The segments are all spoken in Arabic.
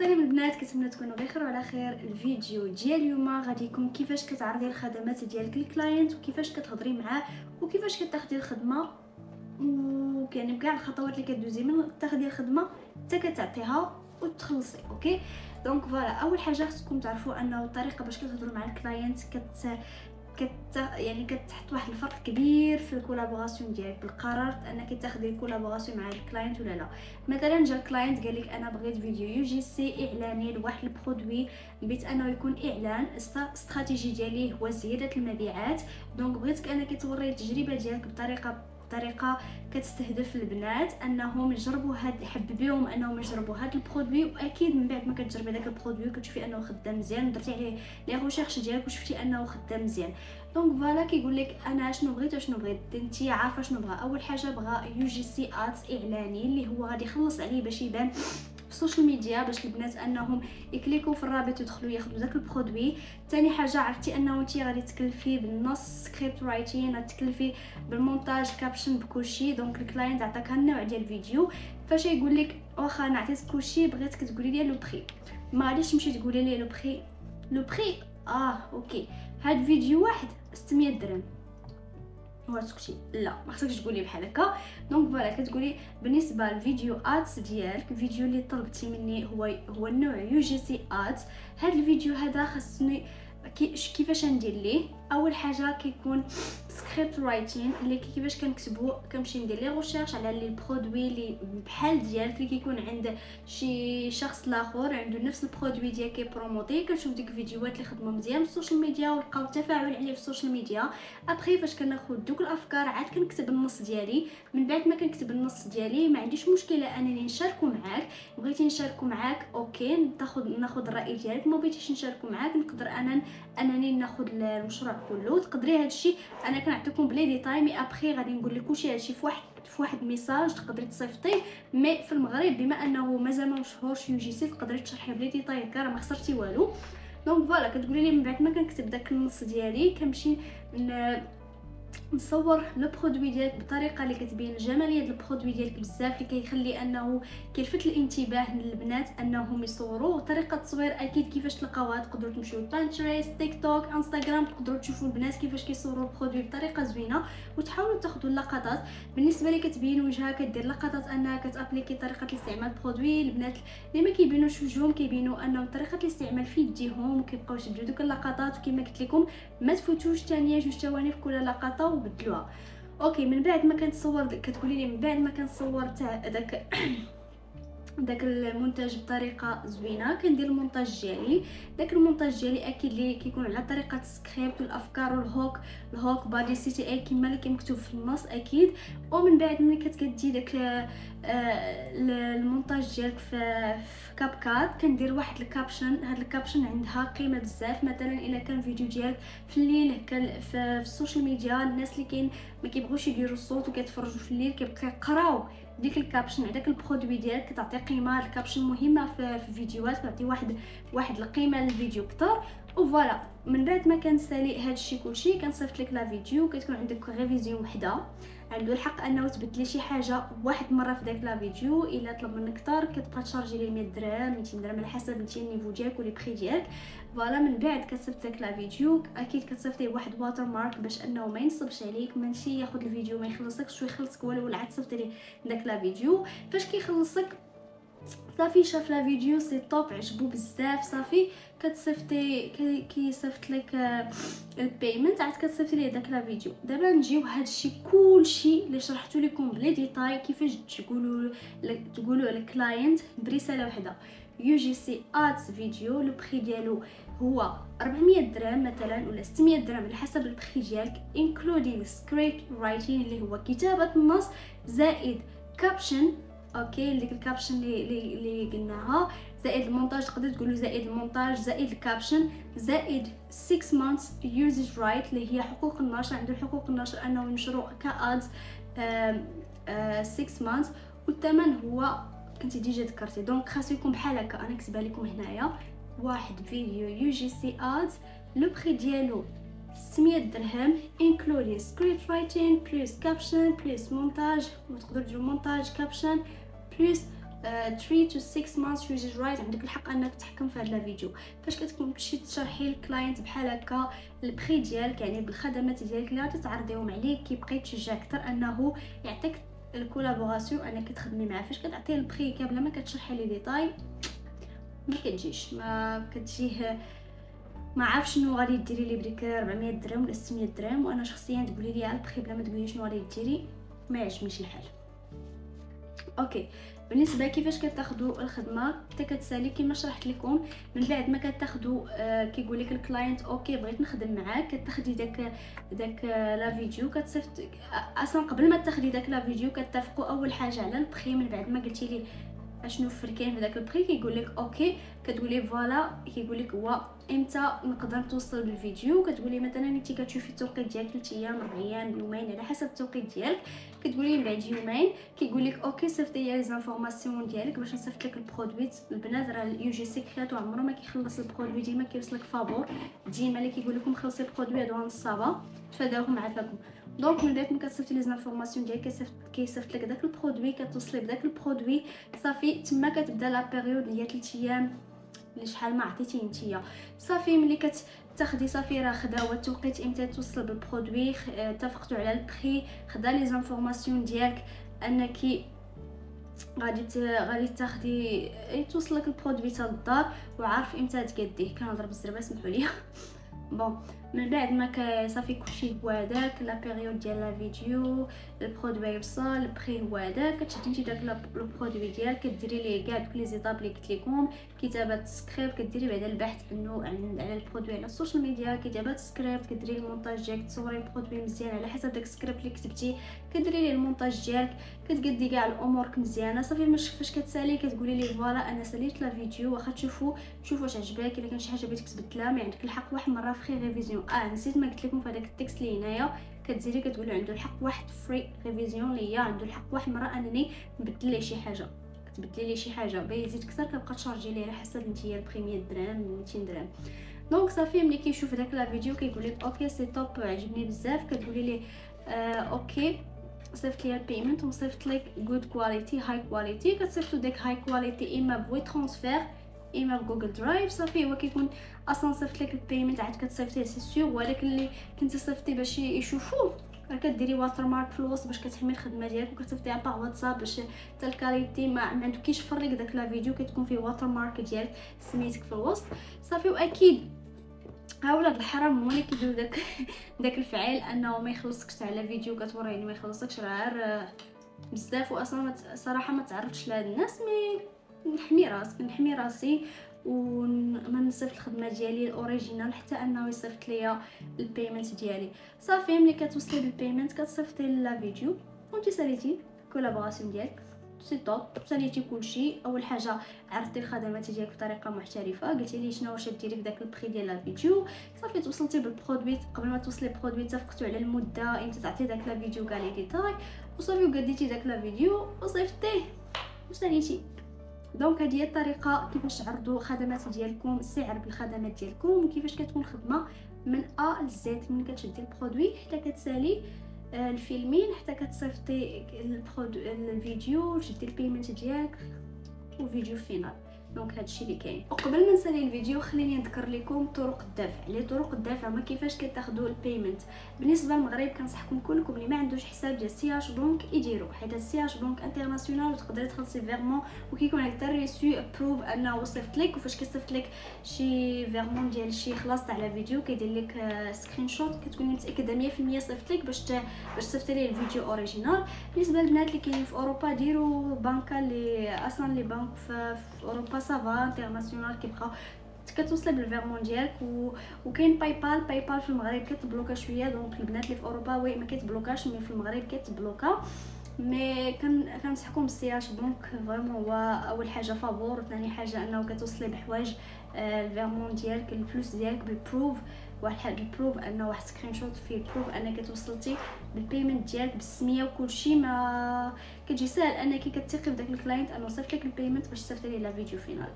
السلام البنات، كنتمنى تكونوا بخير وعلى خير. الفيديو ديال اليوم غادي يكون كيفاش كتعرضي الخدمات ديالك للكلاينت وكيفاش كتهضري معاه وكيفاش كتاخدي الخدمه وكاين كاع الخطوات اللي كدوزي من تاخدي الخدمه حتى كتعطيها وتخلصي. اوكي دونك فوالا، اول حاجه خصكم تعرفوا انه الطريقه باش كتهضروا مع الكلاينت يعني كتحط واحد الفرق كبير في الكولابوراسيون ديالك. بالقرار انك تاخدي الكولابوراسيون مع الكلاينت ولا لا. مثلا جا الكلاينت قال لك انا بغيت فيديو يو جي سي اعلاني لواحد البرودوي، بغيت انه يكون اعلان استراتيجي ديالي هو زياده المبيعات. دونك بغيتك انك توري التجربه ديالك بطريقه كتستهدف البنات انهم يجربوا يحببيهم انهم يجربوا هذا البرودوي. واكيد من بعد ما كتجربي داك البرودوي وكتشوفي انه خدام مزيان، درتي عليه لي ريشيرش ديالك وشفتي انه خدام مزيان، دونك فوالا كيقول لك انا شنو بغيت انت عارفه شنو بغا. اول حاجه بغا يو جي سي ادز اعلاني اللي هو غادي يخلص عليه باش يبان في السوشيال ميديا، باش البنات انهم يكليكوا في الرابط ويدخلوا ياخذوا داك البرودوي. ثاني حاجه عرفتي انه انت غادي تكلفي بالنص سكريبت رايتين، تكلفي بالمونتاج كابشن بكلشي. دونك الكلاينت عطاك النوع ديال الفيديو، فاش يقول لك واخا انا عطيتك كلشي بغيتك تقولي لي لو بري، ما غاديش تمشي تقولي لي لو بري اوكي هاد فيديو واحد 600 درهم وتسكتي، لا ما خصكش تقولي بحال هكا. دونك فوالا كتقولي بالنسبه للفيديو ادز ديالك، الفيديو اللي طلبتي مني هو النوع يو جي سي ادز. هاد الفيديو هذا خاصني كيفاش ندير ليه. اول حاجه كيكون سكريبت رايتين اللي كيفاش كنكتبوا، كنمشي ندير لي ريشيرش على لي برودوي اللي بحال ديالك اللي كيكون عند شي شخص لاخر عنده نفس البرودوي ديالك كيبروموتي. كنشوف ديك الفيديوهات اللي خدموا مزيان في السوشيال ميديا ولقاو تفاعل عليه في السوشيال ميديا. ابخي فاش كناخذ دوك الافكار عاد كنكتب النص ديالي. من بعد ما كنكتب النص ديالي ما عنديش مشكله انني نشاركو معاك. بغيتي نشاركو معاك اوكي، ناخذ الراي ديالك. ما بغيتيش نشاركو معاك نقدر انني ناخذ المشروع كله. تقدري هادشي انا كنعطيكم بلي ديتاي، مي ابخي غادي نقول لك كلشي هادشي في واحد ميساج تقدري تصيفطيه. مي في المغرب بما انه مازال ما مشهورش يو جي سي تقدري تشرحي بلي ديتاي هكا، راه ما خسرتي والو. دونك فوالا كتقولي لي من بعد ما كنكتب داك النص ديالي كنمشي نصور لو برودوي ديالك بطريقه اللي كتبين الجماليه ديال البرودوي ديالك بزاف، اللي كيخلي انه كيلفت الانتباه للبنات انهم يصوروا. طريقه التصوير اكيد كيفاش تلقاوها، تقدروا تمشيو لبانتريست، تيك توك، انستغرام، تقدروا تشوفوا البنات كيفاش كيصوروا البرودوي بطريقه زوينه وتحاولوا تاخذوا اللقطات. بالنسبه لي كتبين وجهها، كدير لقطات انها كتابليكي طريقه الاستعمال البرودوي. البنات اللي ما كيبينوش وجههم كيبينوا انه طريقه الاستعمال في يديهم وكيبقاو يشدوا دوك اللقطات. وكما قلت لكم ما تفوتوش ثانيه 2 ثواني في كل لقطه وبدلوها. اوكي من بعد ما كنتصور كتقولي لي من بعد ما كنصور تاع داك المونتاج بطريقه زوينه كندير المونتاج ديالي. داك المونتاج ديالي اكيد اللي كيكون على طريقه السكريبت والافكار والهوك بادي سي تي اي كما اللي مكتوب في النص اكيد. ومن بعد ملي كتدي داك المونتاج ديالك في كاب كات كندير واحد الكابشن. هاد الكابشن عندها قيمه بزاف. مثلا الا كان فيديو ديالك في الليل في السوشيال ميديا، الناس اللي كاين ما كيبغوش يديروا الصوت وكيتفرجوا في الليل كيبقاو يقراو ديك الكابشن على داك البرودوي ديالك، كتعطي قيمه. الكابشن مهمه في الفيديوهات، كتعطي واحد القيمه للفيديو اكثر. وفوالا من بعد ما كنسالي هادشي كلشي كنصيفط لك لا فيديو. كتكون عندك ريفيزيون وحده، عنده الحق انه تبدلي شي حاجه واحد مره في داك لا فيديو. الا طلب منك اكثر كتبقى تشارجي ليه 100 درهم 200 درهم على حسب انت النيفو ديالك ولي بري ديالك. فوالا من بعد كتصيفط لك لا فيديو. اكيد كتصيفطي واحد واتر مارك باش انه ما ينصبش عليك، ماشي ياخذ الفيديو ما يخلصكش ويخلصك ولا عاد تصيفطي ليه داك لا فيديو. فاش كيخلصك صافي شاف لا فيديو سي توب عجبو بزاف، صافي كتصيفطي كيصيفط لك البيمنت، عاد كتصيفطي ليه داك لا فيديو. دابا نجيو هادشي كلشي اللي شرحتو لكم بلي ديتاي كيفاش تقولوا للكلاينت برساله وحده. يو جي سي ادز فيديو لو بري ديالو هو 400 درهم مثلا ولا 600 درهم على حسب البري ديالك، انكلودينغ سكريبت رايتين اللي هو كتابه النص زائد كابشن. اوكي ديك الكابشن اللي قلناها زائد المونتاج، تقدر تقولوا زائد المونتاج زائد الكابشن زائد 6 months usage right اللي هي حقوق النشر. عنده حقوق النشر انه ينشروا كادز 6 months. والثمن هو كنتي ديجا ذكرتي. دونك خاصو يكون بحال هكا، انا كتبها لكم هنايا واحد فيديو يو جي سي ادز لو بري ديالو 600 درهم including script writing plus caption plus montage. وتقدروا ديروا montage caption plus 3 to 6 months usage right عندك الحق انك تحكم في هذا الفيديو. فاش كتكون تمشي تشرحي للكلاينت بحال هكا البري ديالك يعني بالخدمات ديالك اللي غادي تعرضيهم عليه، كيبقى يتشجع اكثر انه يعطيك الكولابوراسيون انك تخدمي معاه. فاش كتعطيه البري كامل ما كتشرحي لي ديتاي ما كتجيش، ما كتجيه ما عارف شنو غادي ديري لي بديك 400 درهم ولا 600 درهم. وانا شخصيا تقولي لي على البري بلا ما تقولي شنو غادي ديري ما يعجبنيش الحال. اوكي بالنسبه كيفاش كتاخذوا الخدمه حتى كتسالي كما شرحت لكم. من بعد ما كتاخذوا كيقول لك الكلاينت اوكي بغيت نخدم معاك، كتاخدي داك لا فيديو كتصيفط اصلا. قبل ما تاخدي داك لا فيديو كتفقوا اول حاجه على البري. من بعد ما قلتي لي اشنو فركان في داك البري كيقول لك اوكي، كتقولي فوالا كيقول لك هو امتى نقدر نتوصل بالفيديو. كتقولي مثلا انت كتشوفي التوقيت ديالك 3 ايام 4 ايام يومين على حسب التوقيت ديالك. كتقولي من بعد يومين كيقول لك اوكي صيفطي لي زانفورماسيون ديالك باش نصيفط لك البرودوي. البنات راه اليو جي سيكريت وعمره ما كيخلص البرودوي، ديما كيوصلك فابور، ديما اللي كيقول لكم خلصي البرودوي هادو نصابه تفاداوهم عافاكم. دونك من بعد ما كتصيفطي لي زانفورماسيون ديالك كيصيفط لك داك البرودوي، كتوصلي بداك البرودوي صافي. تما كتبدا لا بيريود اللي هي 3 ايام اللي شحال ما عطيتي نتيا. صافي ملي كتاخدي صافي راه خدا هو التوقيت امتى توصل بالبرودوي، اتفقتوا على البري، خدا لي زانفورماسيون ديالك انك غادي تاخدي توصلك البرودوي حتى للدار وعارف امتى تقديه. كنهضر بالزربه سمحوا لي. بون من بعد ما صافي كلشي هو هذاك لا بيريود ديال لا فيديو، البرودوي يوصل، البري هو هذاك. كتشدي انت داك البرودوي ديالك كديري ليه كاع دوك لي زيتاب اللي قلت لكم، كتابه سكريبت، كديري بعدا البحث انه على البرودوي على السوشيال ميديا، كتابه سكريبت، كديري المونتاج ديالك، تصوري البرودوي مزيان على حسب داك السكريبت اللي كتبتي، كديري ليه المونتاج ديالك، كتقدي كاع الامور مزيانه. صافي فاش كتسالي كتقولي لي فوالا انا ساليت لا فيديو، واخا تشوفوا واش عجبك. الا كان شي حاجه بغيتك تبدلها ما عندك الحق واحد مره فري ريفيزيون. نسيت ما قلت لكم في هذاك التكست اللي هنايا كتزيدي كتقولوا عنده الحق واحد فري ريفيزيون اللي هي عنده الحق واحد مره انني نبدل ليه شي حاجه. كتبدلي ليه شي حاجه باغي يزيد اكثر كتبقى تشارجي ليه على حسب نتيا البري 100 درهم 200 درهم. دونك صافي ملي كيشوف داك لا فيديو كيقول لك اوكي سي توب عجبني بزاف، كتقولي ليه اوكي صيفط لي البيمنت وصيفط لك جود كواليتي هاي كواليتي. كتصيفطوا داك هاي كواليتي اما بوي ترانسفير اما بجوجل درايف. صافي هو كيكون اصلا صيفط لك البيمنت عاد كتصيفطيه سي سيغ، ولكن اللي كنتي صيفطي باش يشوفوه راه كديري واتر مارك في الوسط باش كتحمي الخدمه ديالك، وكتصيفطيها باغ واتساب باش حتى الكاليتي ما عندكيش تفرق داك لا فيديو، كتكون فيه واتر مارك ديالك سميتك في الوسط. صافي واكيد ها ولاد الحرام هما اللي كيديروا داك الفعل انه ما يخلصكش تاع لا فيديو كتوريني ما يخلصكش، راه بزاف. واصلا صراحه ما تعرضتش لهاد الناس، مي نحمي راسي وما نصيفط الخدمه ديالي الاوريجينال حتى انه يصيفط ليا البيمنت ديالي. صافي ملي كتوصلي بالبيمنت كتصيفطي لا فيديو وانت ساليتي كولابوراسيون ديالك سي توب، ساليتي كلشي. اول حاجه عرفتي الخدمات ديالك بطريقه محترفه، قلتي لي شنو واش ديري في داك البري ديال لا فيديو. صافي توصلتي بالبرودوي، قبل ما توصلي بالبرودوي اتفقتوا على المده امتى تعطي داك لا فيديو كاع لي ديتاي، وصافي وقديتي داك لا فيديو وصيفطيه وساليتي. دونك هذه هي الطريقه كيفاش تعرضوا خدمات ديالكم، السعر بالخدمات ديالكم، وكيفاش كتكون خدمه من ا لزد من كتشدي البرودوي حتى كتسالي الفيلمين حتى كتصيفطي الفيديو وتشدي البيمنت ديالك وفيديو فينال. دونك هادشي اللي كاين. وقبل ما نسالي الفيديو خليني نذكر لكم طرق الدفع. لي طرق الدفع هما كيفاش كتاخذوا البيمنت. بالنسبه للمغرب كنصحكم كلكم اللي ما عندوش حساب ديال سي اش بنك يديروا، حيت سي اش بنك انترناسيونال وتقدري تخلصي فيرمون وكيكون هكا ريسو بروف انه صيفط لك. وفاش كيصيفط لك شي فيرمون ديال شي خلاص تاع لا فيديو كيدير لك سكرين شوت كتكوني متاكده 100% صيفط لك باش تصيفطي ليه الفيديو اوريجينال. بالنسبه للبنات اللي كاينين في اوروبا ديروا بنكه اللي اصلا لي بنك في اوروبا صافا انترناسيونال كيبقاو كتوصل بالفيرمون ديالك. وكاين باي بال في المغرب كتبلوكا شويه. دونك البنات اللي في اوروبا وي ما كتبلوكاش، مي في المغرب كتبلوكا. مي كنصحكم بالسي اش بنك فريمون هو اول حاجه فابور، ثاني حاجه انه كتوصلي بحوايج الفيرمون ديالك الفلوس ديالك بالبروف، واحد البروف انه واحد سكرين شوت فيه بروف انك توصلتي بالبيمنت ديالك بالسميه وكل شيء، ما كتجي ساهل انك كتثقي بداك الكلاينت انه صيفط لك البيمنت باش تصيفط ليه لا فيديو فينال.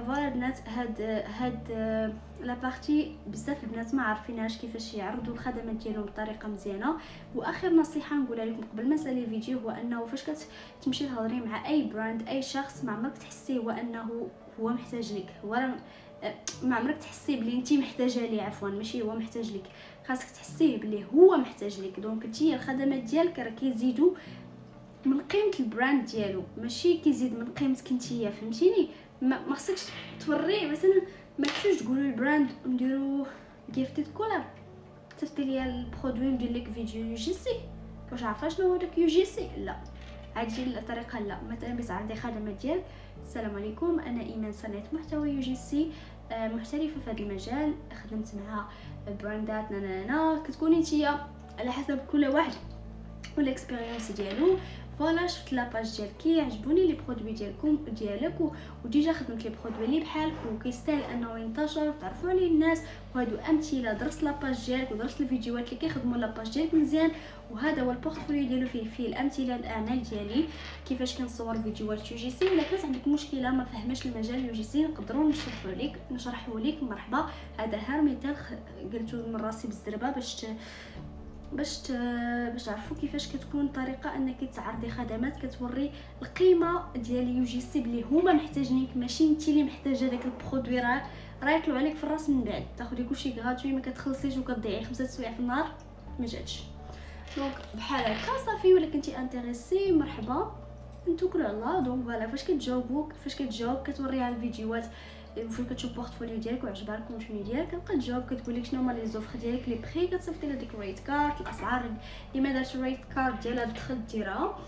فوالا البنات، هاد لا بارتي بزاف البنات ما عارفيناش كيفاش يعرضوا الخدمات ديالهم بطريقه مزيانه. واخر نصيحه نقولها لكم قبل ما نسالي الفيديو هو انه فاش كتمشي تهضري مع اي براند اي شخص، ما عمرك تحسي هو انه هو محتاج لك، ولا ما عمرك تحسي بلي انت محتاجه ليه، عفوا ماشي هو محتاج لك، خاصك تحسيه بلي هو محتاج لك. دونك انت الخدمات ديالك راه كيزيدوا من قيمه البراند ديالو، ماشي كيزيد من قيمتك نتيا، فهمتيني؟ ما خصكش توري مثلا، ما تمشيوش تقولوا البراند نديروا جيفتد كولاب، صيفطي ليا البرودوي ندير لك فيديو يو جي سي، واش عارفه شنو هو داك يو جي سي؟ لا، هذه الطريقه لا. مثلا بتعرضي خدمه ديال السلام عليكم انا ايمان صانعه محتوى يو جي سي، محترفه في هذا المجال، خدمت مع براندات كتكوني نتيا على حسب كل واحد والاكسبيريونس ديالو. فوالا شفت لاباج ديالك عجبوني لي برودوي ديالك وديجا خدمت لي برودوي اللي بحالك وكيستاهل انه ينتشر وتعرفوا عليه الناس. وهادو امثله، درست لاباج ديالك ودرست الفيديوهات اللي كيخدموا لاباج ديالك مزيان، وهذا هو البورتفوليو ديالو فيه الامثله الاعمال ديالي كيفاش كنصور فيديوهات يو جي سي. ولا كانت عندك مشكله ما فهماش المجال يو جي سي نقدروا نشرحوا لك مرحبا. هذا ها مثال قلتو من راسي بالزربه باش تعرفوا كيفاش كتكون طريقه انك تعرضي خدمات كتوري القيمه ديال يو جي سي بلي هما محتاجينك، ماشي انت اللي محتاجه داك البرودوي. راه يطلعوا عليك في الراس من بعد تاخذي كلشي غراتوي، ما كتخلصيش وكتضيعي 5 سوايع في النهار ما جاتش. دونك بحال هكا صافي، ولا كنتي انتريسي مرحبا نتوكلوا على الله. دونك فوالا فاش كتجاوب كتوريها الفيديوهات فين كتشوف بورتفوليو ديالك وعجبها لك الكونتوني ديالك، كتبقى تجاوب كتقول لك شنو هما لي زوفر ديالك، لي بري، كتصيفطي لها ديك الريت كارت، الاسعار اللي ما دارش الريت كارت ديالها تدخل ديرها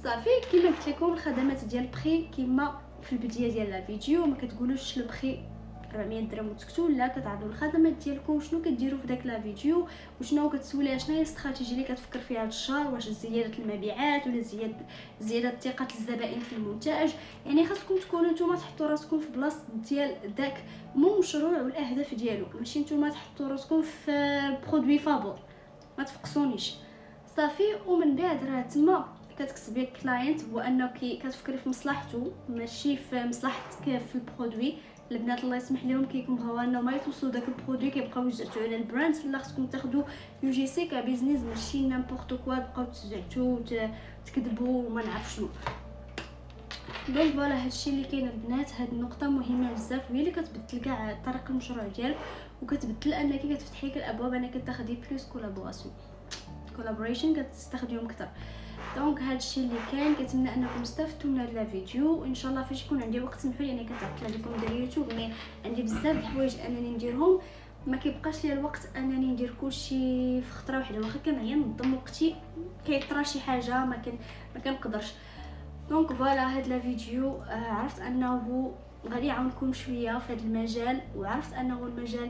صافي. كما قلت لكم الخدمات ديال بري كما في البدايه ديال لا فيديو، ما كتقولوش لو بري 400 درهم وتسكتوا، لا كتعرضوا الخدمات ديالكم شنو كديروا في داك لا فيديو وشنو كتسوليها شنو هي الاستراتيجيه اللي كتفكر فيها هذا الشهر، واش زياده المبيعات ولا زياده ثقه الزبائن في المنتج. يعني خاصكم تكونوا نتوما تحطوا راسكم في بلاصه ديال داك مشروع والاهداف ديالو، ماشي نتوما تحطوا راسكم في برودوي فابور، ما تفقسونيش صافي. ومن بعد راه تما كتكسبي كلاينت هو انك كتفكري في مصلحته ماشي في مصلحتك في البرودوي. البنات الله يسمح لهم كيبغيو انهم ما يتوصلوا داك البرودوي كيبقاو يزعتوا على البراند، لا خصكم تاخذوا يو جي سي كبيزنس ماشي نيمبورط كوا تبقاو تزعتوا تكذبوا وما نعرف شنو. دونك فوالا هادشي اللي كاين البنات، هاد النقطه مهمه بزاف وهي اللي كتبدل كاع طريق المشروع ديالك وكتبدل انك كتفتحي لك الابواب انك تاخدي بلوس كولابوريشن كتستخدميهم اكثر. دونك هادشي اللي كان، كنتمنى انكم استفدتوا من هذا الفيديو. ان شاء الله فاش يكون عندي وقت سمحوا لي اني كنعطل لكم ديال اليوتيوب، مي عندي بزاف د الحوايج انني نديرهم، ما كيبقاش لي الوقت انني ندير كلشي في خطره واحده. واخا كنعيا ننظم وقتي كيطرا شي حاجه ما كنقدرش. دونك فوالا هاد لا فيديو عرفت انه غادي يعاونكم شويه في هذا المجال، وعرفت انه المجال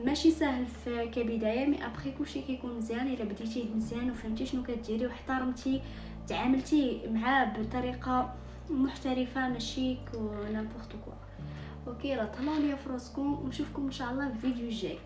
ماشي سهل في كبدايه، مي ابري كلشي كيكون مزيان الا بديتيه مزيان وفهمتي شنو كديري واحترمتي تعاملتي معاه بطريقه محترفه ماشي نيمبورط كوا. اوكي، راه طلعوا ليا في راسكم ونشوفكم ان شاء الله في الفيديو الجاي.